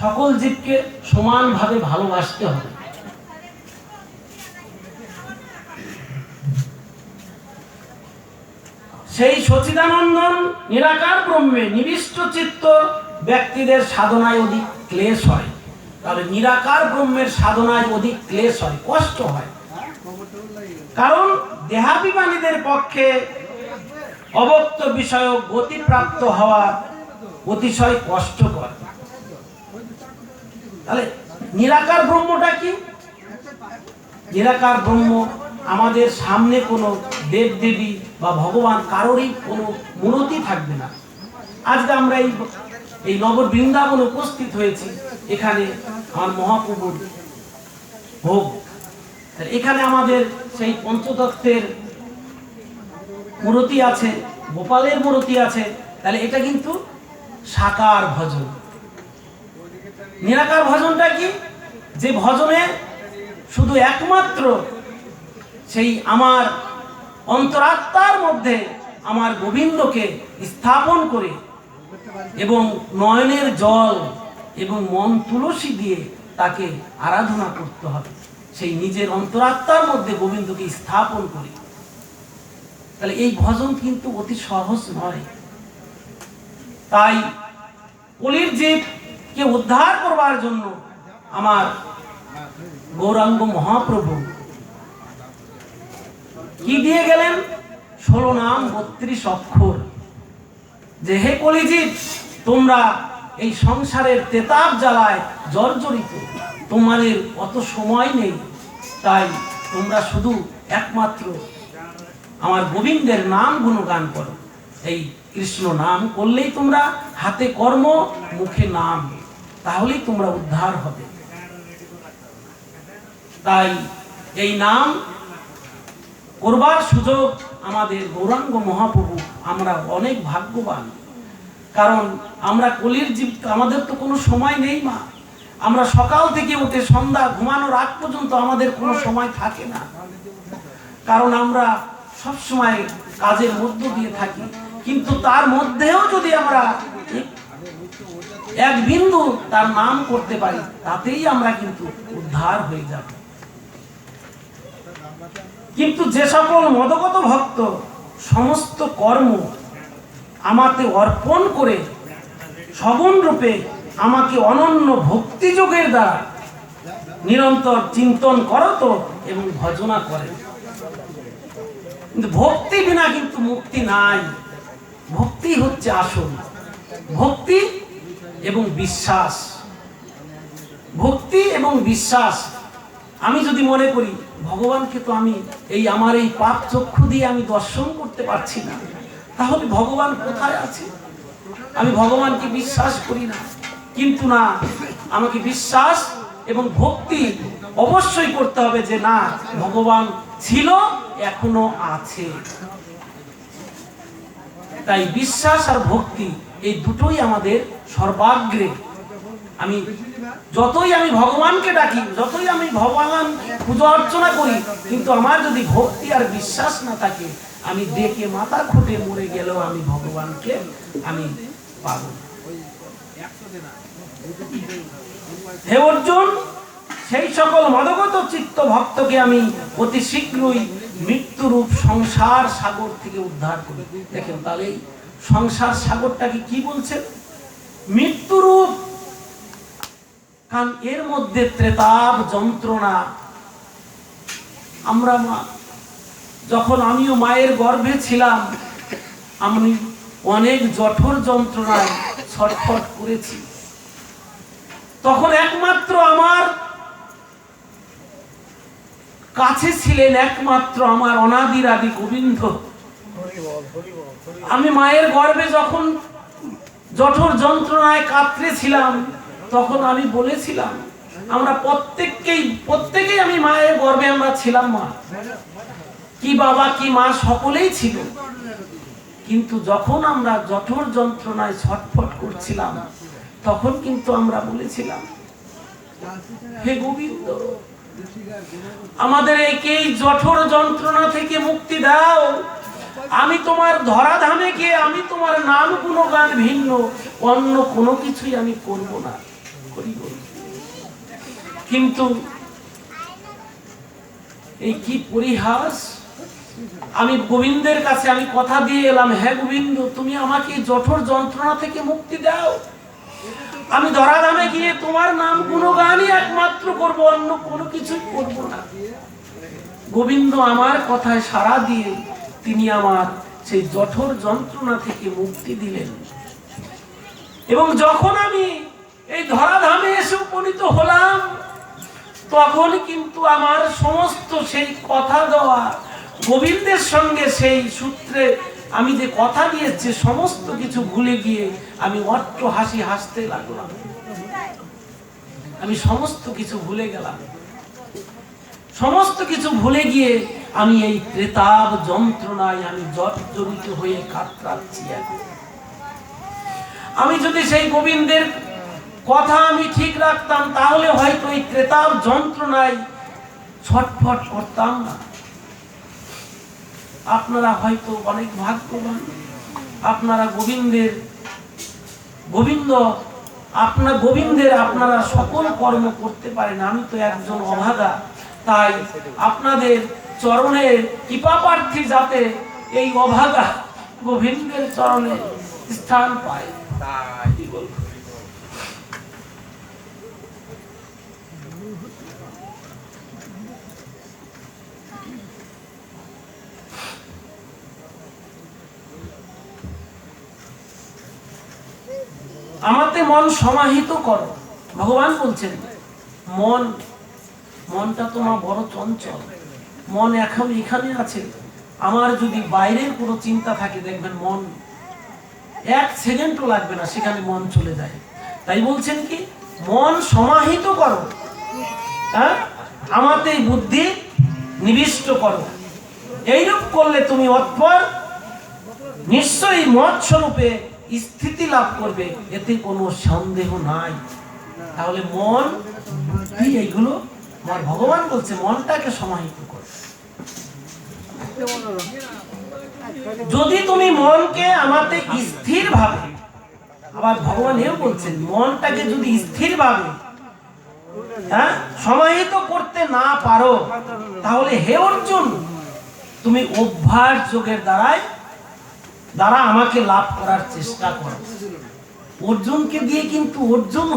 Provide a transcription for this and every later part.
সকল জীবকে সমানভাবে ভালোবাসতে হবে। সেই সচিদানন্দন নিরাকার ব্রহ্মে নিবিষ্ট চিত্ত ব্যক্তিদের সাধনায় অধিক ক্লেশ হয়। তাহলে নিরাকার ব্রহ্মের সাধনায় অধিক ক্লেশ হয়, কষ্ট হয়, কারণ দেহাভিমানীদের পক্ষে অবক্ত বিষয়ক গতিপ্রাপ্ত হওয়া অতিশয় কষ্টকর। তাহলে নিরাকার ব্রহ্মটা কি? নিরাকার ব্রহ্ম আমাদের সামনে কোনো দেব দেবী বা ভগবান কারোরই কোনো মূর্তি থাকবে না। আজকে আমরা এই নগর বৃন্দাবনে উপস্থিত হয়েছি, এখানে আমার মহাপ্রভুর ভোগ, এখানে আমাদের সেই পঞ্চতত্ত্বের মূর্তি আছে, গোপালের মূর্তি আছে। তাহলে এটা কিন্তু সাকার ভজন। নিরাকার ভজনটা কি? যে ভজনে শুধু একমাত্র সেই আমার অন্তরাত্মার মধ্যে আমার গোবিন্দকে স্থাপন করে এবং নয়নের জল এবং মন তুলসী দিয়ে তাকে আরাধনা করতে হবে, সেই নিজের অন্তরাত্মার মধ্যে গোবিন্দকে স্থাপন করে। তাহলে এই ভজন কিন্তু অতি সহজ নয়। তাই কলির জীবকে উদ্ধার করবার জন্য আমার গৌরাঙ্গ মহাপ্রভু কি দিয়ে গেলেন? 16 নাম 32 অক্ষর, যে হে কলিজীব, তোমরা এই সংসারের তেতাব জ্বালায় জর্জরিত, তোমাদের অত সময় নেই, তাই তোমরা শুধু একমাত্র আমার গোবিন্দের নাম গুণগান করো। এই কৃষ্ণ নাম করলেই তোমরা, হাতে কর্ম মুখে নাম, তাহলেই তোমরা উদ্ধার হবে। তাই এই নাম করবার সুযোগ আমাদের গৌরাঙ্গ মহাপ্রভু, আমরা অনেক ভাগ্যবান। কারণ আমরা কলির জীব, আমাদের তো কোনো সময় নেই মা। আমরা সকাল থেকে উঠে সন্ধ্যা ঘুমানোর আগ পর্যন্ত আমাদের কোনো সময় থাকে না, কারণ আমরা সব সময় কাজের মধ্য দিয়ে থাকি। কিন্তু তার মধ্যেও যদি আমরা এক বিন্দু তার নাম করতে পারি, তাতেই আমরা কিন্তু উদ্ধার হয়ে যাব। কিন্তু যে সকল মদগত ভক্ত সমস্ত কর্ম আমাকে অর্পণ করে সগুণ রূপে আমাকে অনন্য ভক্তিযোগের দ্বারা নিরন্তর চিন্তন করত এবং ভজনা করে, কিন্তু ভক্তি বিনা কিন্তু মুক্তি নাই। ভক্তি হচ্ছে আসল, ভক্তি এবং বিশ্বাস। ভক্তি এবং বিশ্বাস। আমি যদি মনে করি ভগবানকে তো আমি আমার এই পাপ চক্ষু দিয়ে আমি দর্শন করতে পারছি না, তাহলে ভগবান কোথায় আছে? আমি ভগবানকে বিশ্বাস করি না। কিন্তু না, আমাকে বিশ্বাস এবং ভক্তি অবশ্যই করতে হবে যে না, ভগবান ছিল, এখনো আছে। তাই বিশ্বাস আর ভক্তি এই দুটোই আমাদের সর্বাগ্রে। আমি যতই আমি ভগবানকে ডাকি, যতই আমি ভগবান পূজা অর্চনা করি, কিন্তু আমার যদি ভক্তি আর বিশ্বাস না থাকে, আমি ডেকে মাথা খুঁটে মরে গেলেও আমি ভগবানকে আমি পাব না। হে অর্জুন, সেই সকল মদগত চিত্ত ভক্তকে আমি অতি শীঘ্রই মৃত্যুরূপ সংসার সাগর থেকে উদ্ধার করি। দেখেন, তাহলে এই সংসার সাগরটাকে কি বলছেন? মৃত্যুরূপ। কারণ এর মধ্যে ত্রেতাব যন্ত্রণা। আমরা যখন আমিও মায়ের গর্ভে ছিলাম, আমি অনেক জঠর যন্ত্রণায় ছটফট করেছি। তখন একমাত্র আমার কাছে ছিলেন একমাত্র আমার অনাদির আদি গোবিন্দ। আমি মায়ের গর্ভে যখন জঠর যন্ত্রণায় কাতরেছিলাম, তখন আমি বলেছিলাম, আমরা প্রত্যেকেই আমি মায়ের গর্ভে আমরা ছিলাম, মা কি বাবা কি মা সকলেই ছিল। কিন্তু যখন আমরা জঠর যন্ত্রণায় ছটফট করছিলাম, তখন কিন্তু আমরা বলেছিলাম, হে গোবিন্দ, আমাদের এই জঠর যন্ত্রণা থেকে মুক্তি দাও। আমি তোমার ধরাধামে গিয়ে আমি তোমার নাম গুণগান ভিন্ন অন্য কোনো কিছুই আমি করব না। কিন্তু এই কি পরিহাস, আমি গোবিন্দের কাছে আমি কথা দিয়ে এলাম, হ্যাঁ গোবিন্দ তুমি আমাকে জঠর যন্ত্রণা থেকে মুক্তি দাও, আমি ধরাধামে গিয়ে তোমার নাম গুণগানই একমাত্র করব, অন্য কোনো কিছু করব না। গোবিন্দ আমার কথায় সাড়া দিয়ে তিনি আমার সেই জঠর যন্ত্রণা থেকে মুক্তি দিলেন। এবং যখন আমি এই ধরাধামে এসে উপনীত হলাম, তখন কিন্তু আমার সমস্ত সেই কথা দেওয়া গোবিন্দের সঙ্গে সেই সূত্রে আমি যে কথা দিয়েছি সমস্ত কিছু ভুলে গিয়ে আমি অট্ট হাসি হাসতে লাগলাম। আমি সমস্ত কিছু ভুলে গেলাম, সমস্ত কিছু ভুলে গিয়ে আমি এই প্রেতাব যন্ত্রণায় আমি জর্জরিত হয়ে কাতরাচ্ছি। আমি যদি সেই গোবিন্দের কথা আমি ঠিক রাখতাম, তাহলে হয়তো এই প্রেতাব যন্ত্রণায় ছটফট করতাম না। আপনারা হয়তো অনেক ভাগ্যবান, আপনারা গোবিন্দের আপনারা সকল কর্ম করতে পারেন। আমি তো একজন অভাগা, তাই আপনাদের চরণের কৃপা প্রার্থী যাতে এই অভাগা গোবিন্দের চরণে স্থান পায়, তাই বলবো। আমাতে মন সমাহিত করো, ভগবান বলছেন। মনটা তোমার বড় চঞ্চল, মন এখন এখানে আছে। আমার যদি বাইরের কোনো চিন্তা থাকে, দেখবেন মন এক সেকেন্ডও লাগবে না, সেখানে মন চলে যায়। তাই বলছেন কি, মন সমাহিত করো, হ্যাঁ, আমাতে বুদ্ধি নিবিষ্ট করো। এইরূপ করলে তুমি অতঃপর নিশ্চয়ই মত স্বরূপে স্থিতি লাভ করবে, এতে কোনো সন্দেহ নাই। তাহলে মন বুদ্ধি এইগুলো আমার ভগবান বলছে মনটাকে সমাহিত করো। যদি তুমি মনকে আমাতে স্থির ভাবে, আবার ভগবান এও বলছেন মনটাকে যদি স্থির ভাবে সমাহিত করতে না পারো, তাহলে হে অর্জুন তুমি অভ্যাস যোগের দ্বারা আমাকে লাভ করার চেষ্টা করো। অর্জুনকে দিয়ে কিন্তু অর্জুন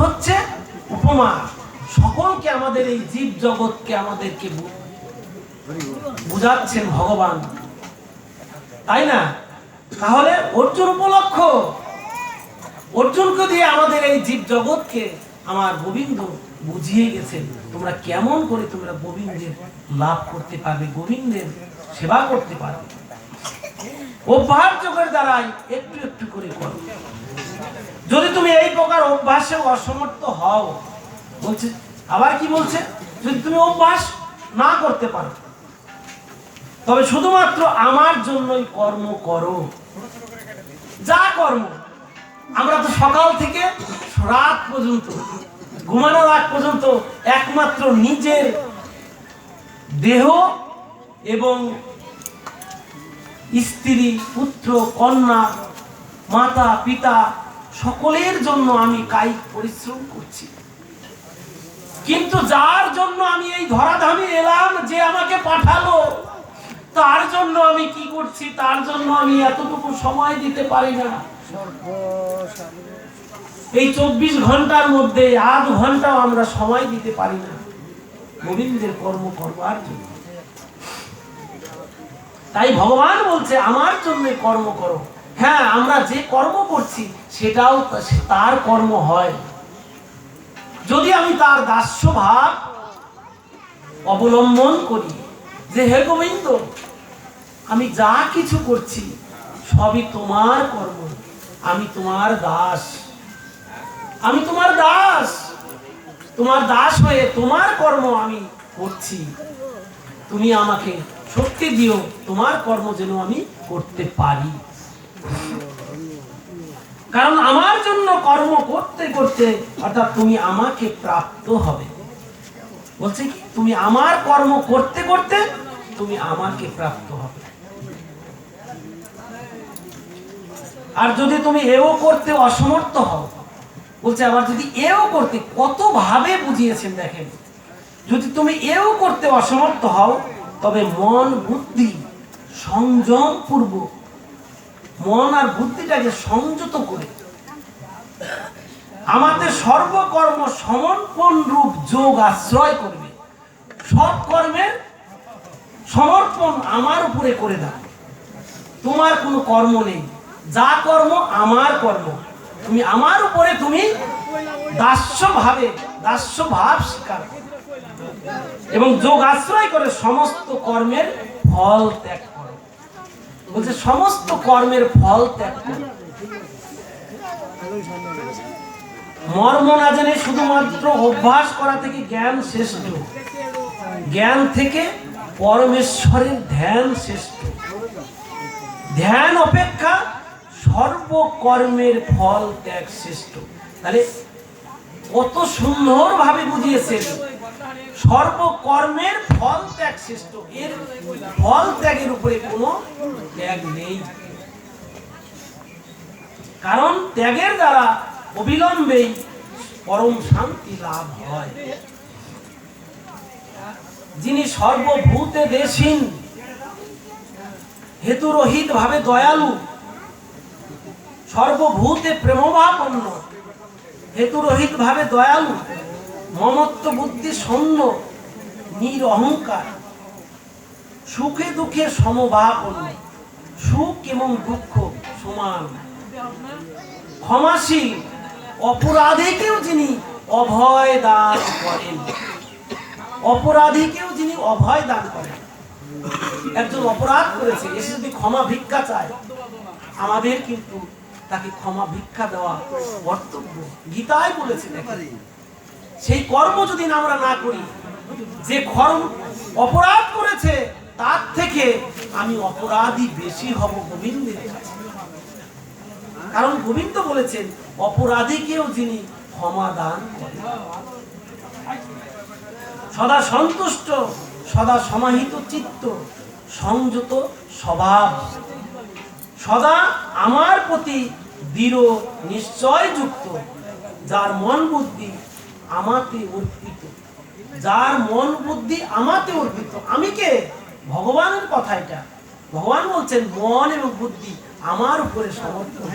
হচ্ছে উপমা, সকলকে আমাদের এই জীব জগৎকে আমাদেরকে বুঝাচ্ছেন ভগবান, তাই না? তাহলে অর্জুন উপলক্ষ, অর্জুনকে দিয়ে আমাদের এই জীব জগৎকে আমার গোবিন্দ বুঝিয়ে গেছেন তোমরা কেমন করে তোমরা গোবিন্দের লাভ করতে পারবে, গোবিন্দের সেবা করতে পারবে। অভ্যাস যোগের দ্বারাই একটু একটু করে করো। যদি তুমি এই প্রকার অভ্যাসে অসমর্থ হও, বলছে আবার কি বলছে, যদি তুমি অভ্যাস না করতে পারো, তবে শুধুমাত্র আমার জন্যই কর্ম করো। যা কর্ম, আমরা তো সকাল থেকে রাত পর্যন্ত, ঘুমানোর আগ পর্যন্ত একমাত্র নিজের দেহ এবং স্ত্রী, পুত্র, কন্যা, মাতা, পিতা সকলের জন্য আমি কায়িক পরিশ্রম করছি। কিন্তু যার জন্য আমি এই ধরাধামে এলাম, যে আমাকে পাঠালো, তার জন্য আমি কি করছি, তার জন্য আমি এতটুকু সময় দিতে পারি না। এই 24 ঘন্টার মধ্যে আধ ঘন্টাও আমরা সময় দিতে পারি না গোবিন্দের কর্ম করবার জন্য। তাই ভগবান বলছে আমার জন্য কর্ম করো। হ্যাঁ, আমরা যে কর্ম করছি সেটাও তার কর্ম হয়, যদি আমি তার দাস্য ভাব অবলম্বন করি, যে হে গোবিন্দ আমি যা কিছু করছি সবই তোমার কর্ম, আমি তোমার দাস, আমি তোমার দাস, তোমার দাস হয়ে তোমার কর্ম আমি করছি। তুমি আমাকে শক্তি দিও তোমার কর্ম যেন আমি করতে পারি। কারণ আমার জন্য কর্ম করতে করতে অর্থাৎ তুমি আমাকে প্রাপ্ত হবে। বলছে কি, তুমি আমার কর্ম করতে করতে তুমি আমাকে প্রাপ্ত হবে। আর যদি তুমি এও করতে অসমর্থ হও, বলছে আবার যদি এও করতে, কত ভাবে বুঝিয়েছেন দেখেন, যদি তুমি এও করতে অসমর্থ হও তবে মন বুদ্ধি সংযম পূর্বক, মন আর বুদ্ধিটাকে সংযত করে আমাদের সর্বকর্ম সমর্পণ রূপ যোগ আশ্রয় করবে। সব কর্মের সমর্পণ আমার উপরে করে দাও। তোমার কোনো কর্ম নেই, যা কর্ম আমার কর্ম, তুমি আমার উপরে তুমি দাস্য ভাব স্বীকার করো এবং যোগ আশ্রয় করে সমস্ত কর্মের ফল ত্যাগ করো। বলছে সমস্ত কর্মের ফল ত্যাগ করো। মর্ম না জেনে শুধুমাত্র অভ্যাস করা থেকে জ্ঞান শ্রেষ্ঠ, জ্ঞান থেকে পরমেশ্বরের ধ্যান শ্রেষ্ঠ, ধ্যান অপেক্ষা সর্বকর্মের ফল ত্যাগ শ্রেষ্ঠ। তাহলে কত সুন্দর ভাবে বুঝিয়েছেন, সর্বকর্মের ফল ত্যাগ শ্রেষ্ঠ, এর ফল ত্যাগের উপরে কোনো ত্যাগ নেই। কারণ ত্যাগের দ্বারা অবিলম্বেই পরম শান্তি লাভ হয়। যিনি সর্বভূতে দেশীন, হেতুরহিত ভাবে দয়ালু, সর্বভূতে প্রেমভাবাপন্ন, হেতুরহিত ভাবে দয়ালু, মমত্ব বুদ্ধি শূন্য, নিরহংকার, সুখে দুঃখে সমভাবাপন্ন, সুখ এবং দুঃখ সমান, ক্ষমাশীল, অপরাধীকেও যিনি অভয় দান করেন, অপরাধীকেও যিনি অভয় দান করেন। একজন অপরাধ করেছে, এসে যদি ক্ষমা ভিক্ষা চায়, আমাদের কিন্তু তাকে ক্ষমা ভিক্ষা দেওয়া কর্তব্য। গীতায় বলেছে সেই কর্ম যদি আমরা না করি, যে অপরাধ করেছে তার থেকে আমি অপরাধী বেশি হব গোবিন্দের কাছে। কারণ গোবিন্দ বলেছেন অপরাধীকেও যিনি ক্ষমা দান করেন। সদা সন্তুষ্ট, সদা সমাহিত চিত্ত, সংযত স্বভাব, সদা আমার প্রতি দৃঢ় নিশ্চয় যুক্ত, যার মন বুদ্ধি আমাতে অর্পিত, যার মন বুদ্ধি আমাতে অর্পিত। আমি কে? ভগবানের কথা এটা। ভগবান বলছেন মন এবং বুদ্ধি আমার উপরে সমর্পণ,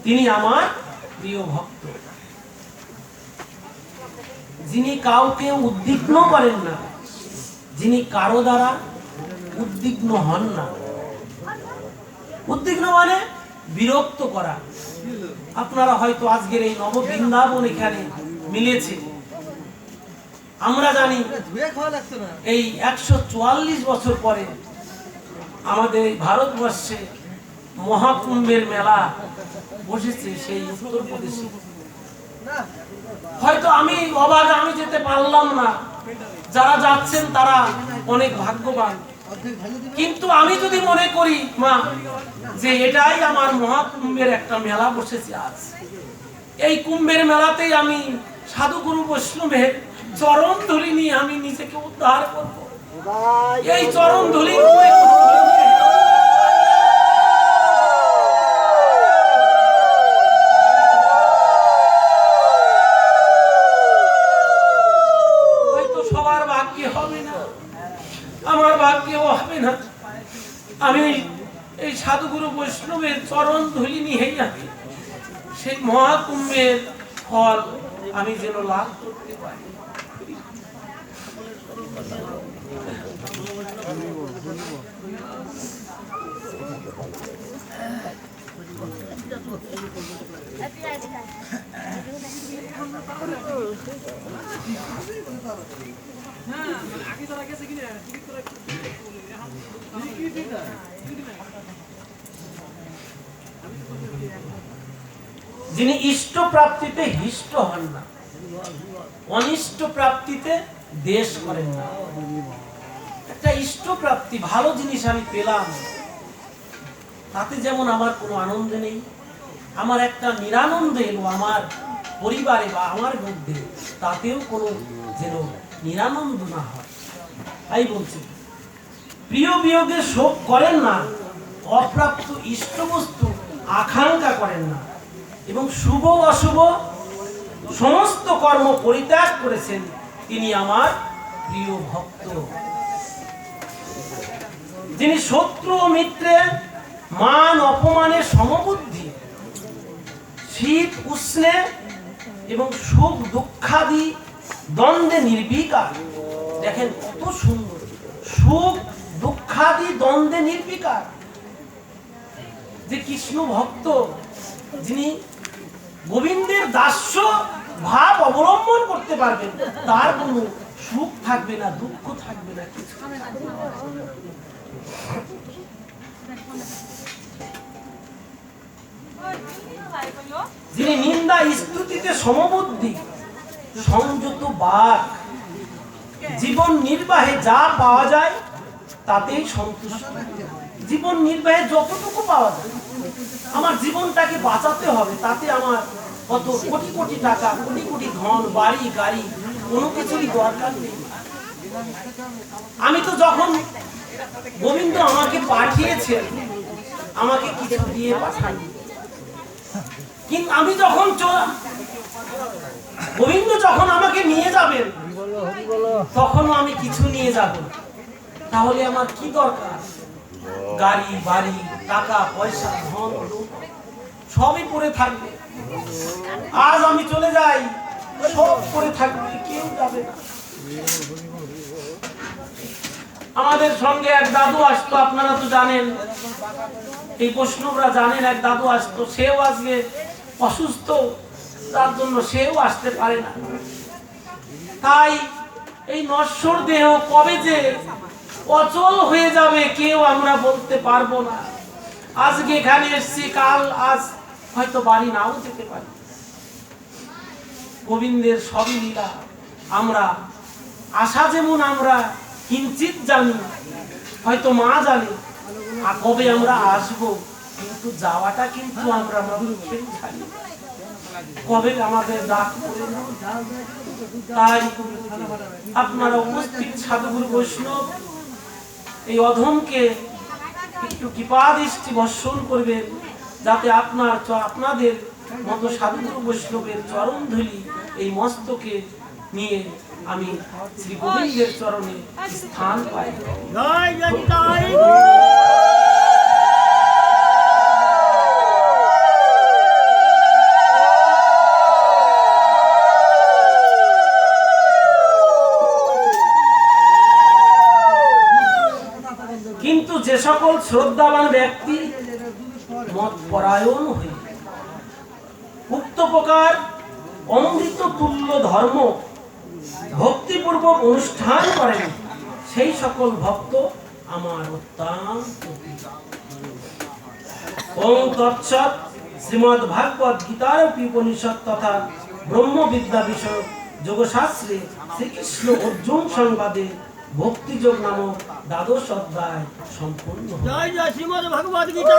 তিনি আমার প্রিয় ভক্ত। যিনি কাউকে উদ্বিগ্ন করেন না, যিনি কারো দ্বারা উদ্বিগ্ন হন না। উদ্বিগ্ন মানে বিরক্ত করা। আপনারা হয়তো আজকের এই নব বৃন্দাবন এখানে মিলেছে, আমরা জানি এই 144 বছর পরে আমাদের ভারতবর্ষে মহাকুম্ভের মেলা বসেছে সেই উত্তরপ্রদেশে। হয়তো আমি অবাক, আমি যেতে পারলাম না, যারা যাচ্ছেন তারা অনেক ভাগ্যবান। কিন্তু আমি যদি মনে করি মা যে এটাই আমার মহাকুম্ভের একটা মেলা বসেছে আজ, এই কুম্ভের মেলাতেই আমি সাধুগুরু বৈষ্ণবের চরণ ধুলি নিয়ে আমি নিজেকে উদ্ধার করব, এই চরণ ধুলি হয়তো সবার ভাগ্যে হবে না, আমার ভাগ্যেও হবে না। আমি এই সাধুগুরু বৈষ্ণবের চরণ ধুলি নিয়েই আমি সেই মহাকুম্ভের ফল আমি যেন লাভ করতে পারি। যিনি ইষ্ট প্রাপ্তিতে হিষ্ট হন না, অনিষ্ট প্রাপ্তিতে দেশ করেন না। একটা ইষ্ট প্রাপ্তি, ভালো জিনিস আমি পেলাম, তাতে যেমন আমার কোনো আনন্দ নেই, আমার একটা নিরানন্দ এলো আমার পরিবারে বা আমার মধ্যে, তাতেও কোনো যেন নিরানন্দ না হয়। তাই বলছি প্রিয় বিয়োগে শোক করেন না, অপ্রাপ্ত ইষ্ট বস্তু আকাঙ্ক্ষা করেন না এবং শুভ অশুভ সমস্ত কর্ম পরিত্যাগ করেছেন, তিনি আমার প্রিয় ভক্ত। যিনি শত্রু ও মিত্রের মান অপমানের সমবুদ্ধি, শীত উষ্ণে এবং সুখ দুঃখাদি দ্বন্দ্বে নির্বিকার। দেখেন কত সুন্দর, সুখ দুঃখাদি দ্বন্দ্বে নির্বিকার। যে কৃষ্ণ ভক্ত, যিনি গোবিন্দের দাস্য ভাব অবলম্বন করতে পারবেন, তার কোনো সুখ থাকবে না, দুঃখ থাকবে না, কিছু। যিনি নিন্দা স্তুতিতে সমবুদ্ধি, সংযত বাক, জীবন নির্বাহে যা পাওয়া যায় তাতেই সন্তুষ্ট। জীবন নির্বাহে যতটুকু পাওয়া যায়, আমার জীবনটাকে বাঁচাতে হবে, তাতে আমার কত কোটি কোটি টাকা, কোটি কোটি ধন, বাড়ি গাড়ি, কোনো কিছুরই দরকার নেই। আমি তো যখন গোবিন্দ আমাকে পাঠিয়েছেন, আমাকে কিছু দিয়ে পাঠান, কিন্তু আমি যখন গোবিন্দ যখন আমাকে নিয়ে যাবেন, তখনও আমি কিছু নিয়ে যাব। তাহলে আমার কি দরকার? গাড়ি বাড়ি, টাকা পয়সা, ধন সবই পড়ে থাকবে। আজ আমি চলে যাই, সব পড়ে থাকবে, কেউ যাবে না। আমাদের সঙ্গে এক দাদু আসতো, আপনারা তো জানেন, এই বৈষ্ণবরা জানেন, এক দাদু আসতো। সেও আজকে অসুস্থ, তার জন্য সেও আসতে পারে না। তাই এই নশ্বর দেহ কবে যে অচল হয়ে যাবে কেউ আমরা বলতে পারবো না। আজকে এখানে এসছি, কাল আজ হয়তো বাড়ি নাও যেতে পারি। গোবিন্দের সবই লীলা। আমরা আশা যেমন আমরা কিঞ্চিত জানি, হয়তো মা জানে, আর কবে আমরা আসবো, কিন্তু যাওয়াটা কিন্তু আমরা মুখে জানি, কবে আমাদের ডাক পড়ে। তাই আপনারা উপস্থিত সাধুগুরু বৈষ্ণব এই অধমকে একটু কৃপা দৃষ্টি বর্ষণ করবেন, যাতে আপনাদের মতো সাধুগুরু বৈষ্ণবের চরণ ধুলি এই মস্তকে নিয়ে আমি শ্রী গোবিন্দের চরণে স্থান পাই। জয় জয়। কিন্তু যে সকল শ্রদ্ধাবান ব্যক্তি মত পরায়ণ হয়ে উক্ত প্রকার অমৃত তুল্য ধর্ম ভক্তিপূর্বক অনুষ্ঠান করেন, সেই সকল ভক্ত আমার অত্যন্ত ওম তৎসৎ। শ্রীমদ্ ভাগবত গীতার উপনিষদ তথা ব্রহ্মবিদ্যা বিষয়ক যোগশাস্ত্রে শ্রীকৃষ্ণ অর্জুন সংবাদে ভক্তিযোগ নামক দ্বাদশ অধ্যায় সম্পূর্ণ। জয় জয় শ্রীমদ্ ভাগবত গীতা।